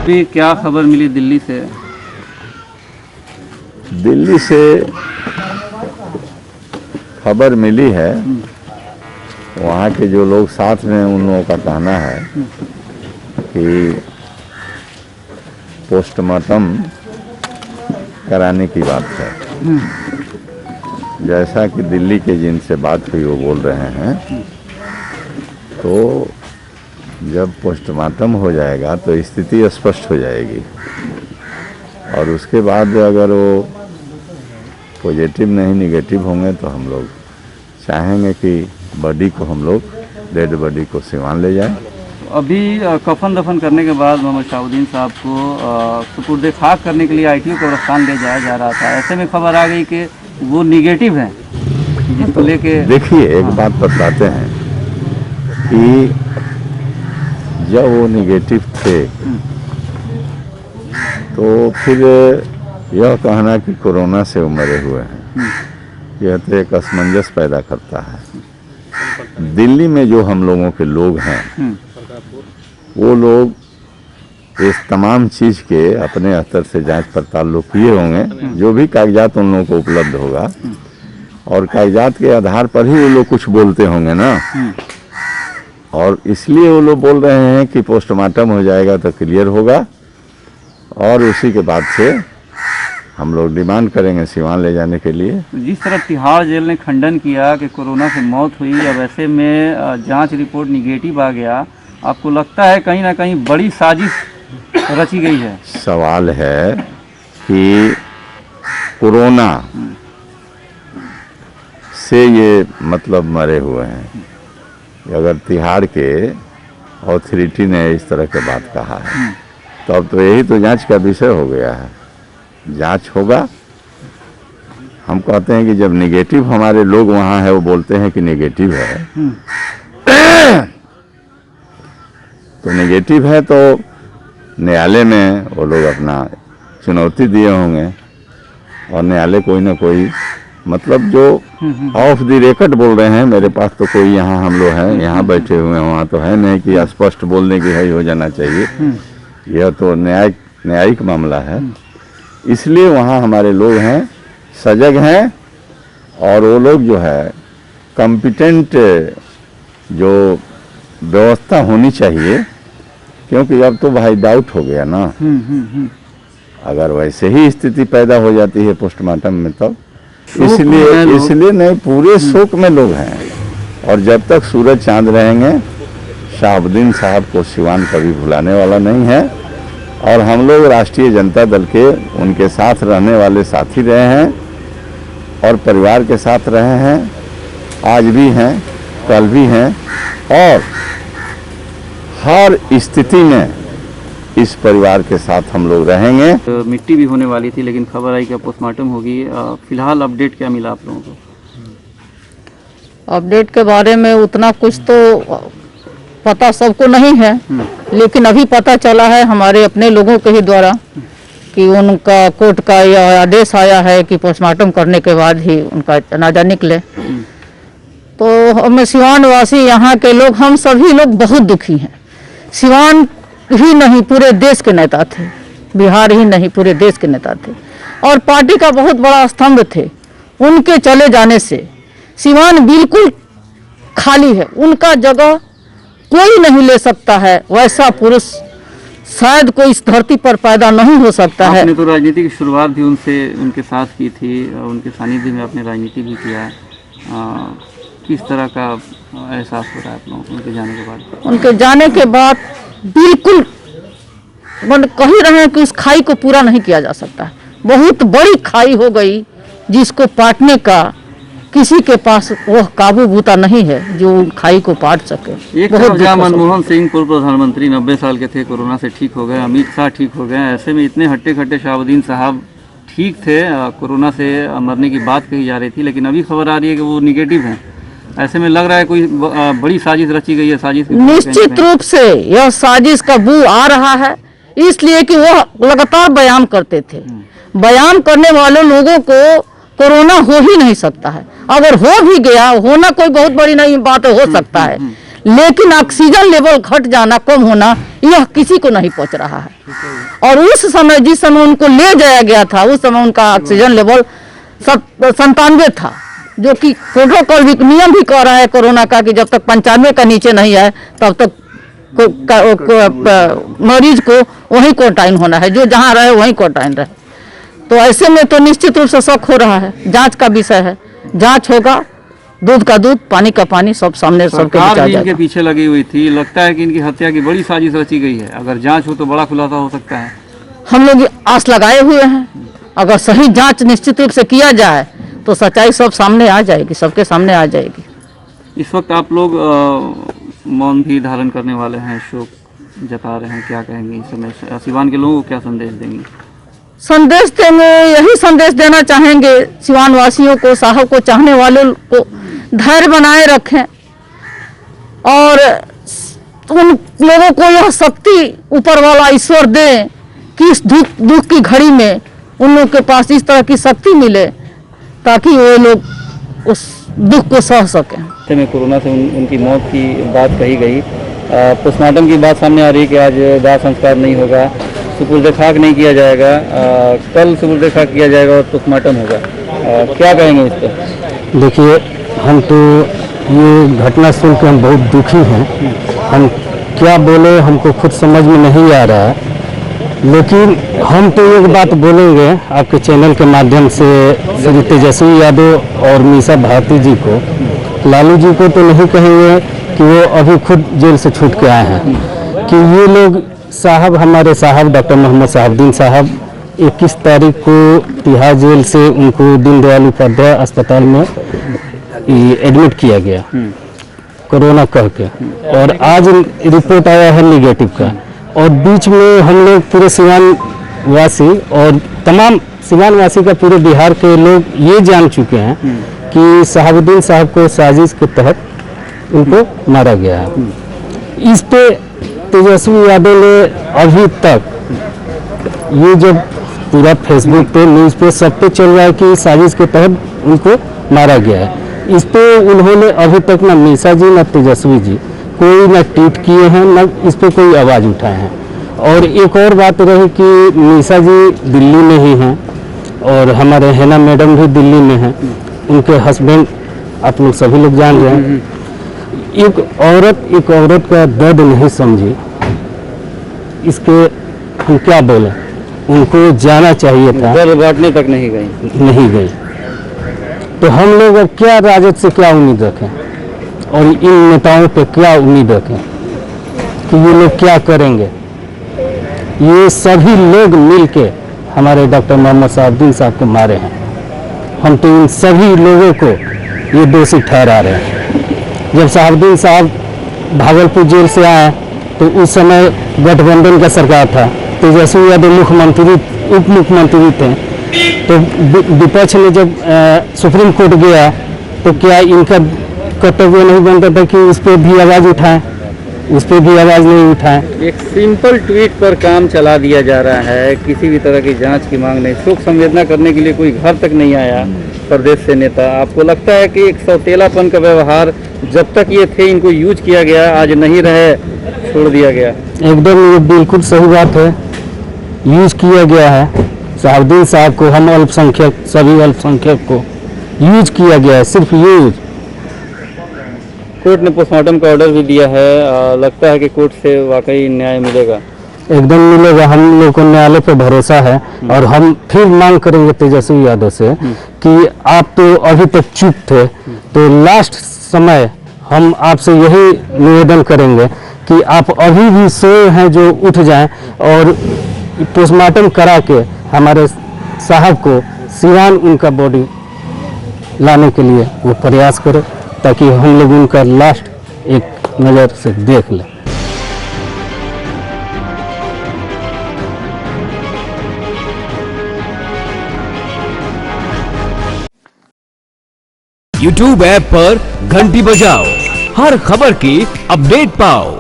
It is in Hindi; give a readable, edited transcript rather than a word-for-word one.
अभी क्या खबर मिली दिल्ली से? दिल्ली से खबर मिली है, वहाँ के जो लोग साथ में उन लोगों का कहना है कि पोस्टमार्टम कराने की बात है। जैसा कि दिल्ली के जिनसे बात हुई वो बोल रहे हैं, तो जब पोस्टमार्टम हो जाएगा तो स्थिति स्पष्ट हो जाएगी और उसके बाद अगर वो पॉजिटिव नहीं निगेटिव होंगे तो हम लोग चाहेंगे कि बॉडी को हम लोग डेड बॉडी को सिवान ले जाएं। अभी कफन दफन करने के बाद मोहम्मद शहाबुद्दीन साहब को सुपुर्द खाक करने के लिए आईटीओ कब्रिस्तान ले जाया जा रहा था। ऐसे में खबर आ गई कि वो निगेटिव है, जिसको लेके देखिए एक बात बताते हैं कि जब वो निगेटिव थे तो फिर यह कहना कि कोरोना से वो मरे हुए हैं, यह तो एक असमंजस पैदा करता है। दिल्ली में जो हम लोगों के लोग हैं वो लोग इस तमाम चीज़ के अपने स्तर से जांच पड़ताल लोग किए होंगे, जो भी कागजात उन लोगों को उपलब्ध होगा और कागजात के आधार पर ही वो लोग कुछ बोलते होंगे ना, और इसलिए वो लोग बोल रहे हैं कि पोस्टमार्टम हो जाएगा तो क्लियर होगा और उसी के बाद से हम लोग डिमांड करेंगे सिवान ले जाने के लिए। जिस तरह तिहाड़ जेल ने खंडन किया कि कोरोना से मौत हुई, अब ऐसे में जांच रिपोर्ट निगेटिव आ गया, आपको लगता है कहीं ना कहीं बड़ी साजिश रची गई है? सवाल है कि कोरोना से ये मतलब मरे हुए हैं, अगर तिहाड़ के अथॉरिटी ने इस तरह के बात कहा है तो अब तो यही तो जांच का विषय हो गया है। जांच होगा। हम कहते हैं कि जब निगेटिव हमारे लोग वहाँ है वो बोलते हैं कि निगेटिव है तो निगेटिव है तो न्यायालय में वो लोग अपना चुनौती दिए होंगे और न्यायालय कोई ना कोई मतलब जो ऑफ द रिकॉर्ड बोल रहे हैं, मेरे पास तो कोई यहाँ हम लोग हैं यहाँ बैठे हुए हैं, वहाँ तो है नहीं कि स्पष्ट बोलने की है हो जाना चाहिए। यह तो न्यायिक मामला है, इसलिए वहाँ हमारे लोग हैं, सजग हैं और वो लोग जो है कॉम्पिटेंट जो व्यवस्था होनी चाहिए, क्योंकि अब तो भाई डाउट हो गया ना। अगर वैसे ही स्थिति पैदा हो जाती है पोस्टमार्टम में तब इसलिए नहीं, पूरे शोक में लोग हैं और जब तक सूरज चांद रहेंगे शहाबुद्दीन साहब को सिवान कभी भुलाने वाला नहीं है और हम लोग राष्ट्रीय जनता दल के उनके साथ रहने वाले साथी रहे हैं और परिवार के साथ रहे हैं, आज भी हैं, कल भी हैं और हर स्थिति में इस परिवार के साथ हम लोग रहेंगे। तो मिट्टी भी होने वाली थी लेकिन खबर आई कि पोस्टमार्टम होगी। फिलहाल अपडेट क्या मिला आप लोगों को? अपडेट के बारे में उतना कुछ तो पता सबको नहीं है, लेकिन अभी पता चला है हमारे अपने लोगों के ही द्वारा कि उनका कोर्ट का यह आदेश आया है कि पोस्टमार्टम करने के बाद ही उनका जनाजा निकले। तो हम सिवान वासी यहाँ के लोग, हम सभी लोग बहुत दुखी हैं। सिवान ही नहीं पूरे देश के नेता थे, बिहार ही नहीं पूरे देश के नेता थे और पार्टी का बहुत बड़ा स्तंभ थे। उनके चले जाने से सिवान बिल्कुल खाली है, उनका जगह कोई नहीं ले सकता है। वैसा पुरुष शायद कोई इस धरती पर पैदा नहीं हो सकता है। आपने तो राजनीति की शुरुआत भी उनके साथ की थी, उनके सानिध्य में आपने राजनीति भी किया। किस तरह का एहसास हो रहा है आप लोगों को उनके जाने के बाद? उनके जाने के बाद बिल्कुल कह ही रहे हैं कि उस खाई को पूरा नहीं किया जा सकता है। बहुत बड़ी खाई हो गई जिसको पाटने का किसी के पास वह काबू बूता नहीं है जो खाई को पाट सके। एक तरफ जहाँ मनमोहन सिंह पूर्व प्रधानमंत्री 90 साल के थे, कोरोना से ठीक हो गए, अमित शाह ठीक हो गए, ऐसे में इतने हट्टे खट्टे शहाबुद्दीन साहब ठीक थे, कोरोना से मरने की बात कही जा रही थी, लेकिन अभी खबर आ रही है कि वो निगेटिव हैं। ऐसे में लग रहा है कोई बड़ी साजिश रची गई है। साजिश निश्चित रूप से यह साजिश का बू आ रहा है, इसलिए कि वह लगातार बयान करते थे। बयान करने वाले लोगों को कोरोना हो ही नहीं सकता है, अगर हो भी गया, होना कोई बहुत बड़ी नहीं बात हो सकता है, लेकिन ऑक्सीजन लेवल घट जाना, कम होना, यह किसी को नहीं पहुंच रहा है। और उस समय जिस समय उनको ले जाया गया था, उस समय उनका ऑक्सीजन लेवल 97 था, जो कि प्रोटोकॉल भी, नियम भी कह रहा है कोरोना का कि जब तक 95 का नीचे नहीं आए तब तक मरीज को वहीं क्वारंटाइन होना है, जो जहां रहे वहीं क्वारंटाइन रहे। तो ऐसे में तो निश्चित रूप से शक हो रहा है। जांच का विषय है, जांच होगा, दूध का दूध, पानी का पानी, सब सामने सबके बीच आ सरकार भी जाएगा। इनके पीछे लगी हुई थी, लगता है कि इनकी हत्या की बड़ी साजिश रची गई है। अगर जांच हो तो बड़ा खुलासा हो सकता है। हम लोग आस लगाए हुए हैं, अगर सही जांच निश्चित रूप से किया जाए तो सच्चाई सब सामने आ जाएगी, सबके सामने आ जाएगी। इस वक्त आप लोग मौन भी धारण करने वाले हैं, शोक जता रहे हैं, क्या कहेंगे इस समय सिवान के लोगों को क्या संदेश देंगे? संदेश देंगे, यही संदेश देना चाहेंगे सिवान वासियों को, साहब को चाहने वालों को, धैर्य बनाए रखें और उन लोगों को यह शक्ति ऊपर वाला ईश्वर दे कि इस दुख की घड़ी में उन लोगों के पास इस तरह की शक्ति मिले ताकि वो लोग उस दुख को सह सकें। में कोरोना से उनकी मौत की बात कही गई, पोस्टमार्टम की बात सामने आ रही है कि आज दाह संस्कार नहीं होगा, सुपुर्द खाक नहीं किया जाएगा, कल सुपुर्द खाक किया जाएगा और पोस्टमार्टम होगा। क्या कहेंगे इस पर? देखिए, हम तो ये घटना सुन के हम बहुत दुखी हैं। हम क्या बोले हमको खुद समझ में नहीं आ रहा है, लेकिन हम तो एक बात बोलेंगे आपके चैनल के माध्यम से श्री तेजस्वी यादव और मीसा भारती जी को, लालू जी को तो नहीं कहेंगे कि वो अभी खुद जेल से छूट के आए हैं, कि ये लोग साहब, हमारे साहब डॉक्टर मोहम्मद शहाबुद्दीन साहब 21 तारीख को तिहाड़ जेल से उनको दीनदयाल उपाध्याय अस्पताल में एडमिट किया गया कोरोना कह के, और आज रिपोर्ट आया है निगेटिव का। और बीच में हम लोग पूरे सिवान वासी और तमाम सिवान वासी का पूरे बिहार के लोग ये जान चुके हैं कि शहाबुद्दीन साहब को साजिश के तहत उनको मारा गया है। इस पे तेजस्वी यादव ने अभी तक ये जब पूरा फेसबुक पे, न्यूज़ पे, सब पे चल रहा है कि साजिश के तहत उनको मारा गया है, इस पे उन्होंने अभी तक ना मीसा जी ना तेजस्वी जी कोई ना ट्वीट किए हैं, ना इस पे कोई आवाज़ उठाए हैं। और एक और बात रही कि मीसा जी दिल्ली में ही हैं और हमारे हेना मैडम भी दिल्ली में हैं, उनके हस्बैंड आप लोग सभी लोग जान रहे हैं। एक औरत का दर्द नहीं समझी, इसके हम क्या बोले, उनको जाना चाहिए था, दर्द बांटने तक नहीं गई। तो हम लोग अब क्या राजद से क्या उम्मीद रखें और इन नेताओं पे क्या उम्मीद रखें कि ये लोग क्या करेंगे? ये सभी लोग मिलके हमारे डॉक्टर मोहम्मद शहाबुद्दीन साहब को मारे हैं। हम तो इन सभी लोगों को ये दोषी ठहरा रहे हैं। जब शहाबुद्दीन साहब भागलपुर जेल से आए तो उस समय गठबंधन का सरकार था, तेजस्वी यादव मुख्यमंत्री उप मुख्यमंत्री थे, तो विपक्ष ने जब सुप्रीम कोर्ट गया तो क्या इनका कर्तव्य नहीं बनता था कि उस पर भी आवाज़ उठाएं? उस पर भी आवाज़ नहीं उठाएं। एक सिंपल ट्वीट पर काम चला दिया जा रहा है, किसी भी तरह की जांच की मांग नहीं, शोक संवेदना करने के लिए कोई घर तक नहीं आया प्रदेश से नेता। आपको लगता है कि एक सौतेलापन का व्यवहार जब तक ये थे इनको यूज किया गया, आज नहीं रहे छोड़ दिया गया? एकदम ये बिल्कुल सही बात है, यूज किया गया है। शहाबुद्दीन साहब को, हम अल्पसंख्यक, सभी अल्पसंख्यक को यूज किया गया है, सिर्फ यूज। कोर्ट ने पोस्टमार्टम का ऑर्डर भी दिया है, लगता है कि कोर्ट से वाकई न्याय मिलेगा? एकदम मिलेगा, हम लोग को न्यायालय पे भरोसा है। और हम फिर मांग करेंगे तेजस्वी यादव से कि आप तो अभी तक चुप थे, तो लास्ट समय हम आपसे यही निवेदन करेंगे कि आप अभी भी सोए हैं जो उठ जाएं और पोस्टमार्टम करा के हमारे साहब को सिवान उनका बॉडी लाने के लिए वो प्रयास करें, ताकि हम लोग उनका लास्ट एक नज़र से देख लें। YouTube ऐप पर घंटी बजाओ, हर खबर की अपडेट पाओ।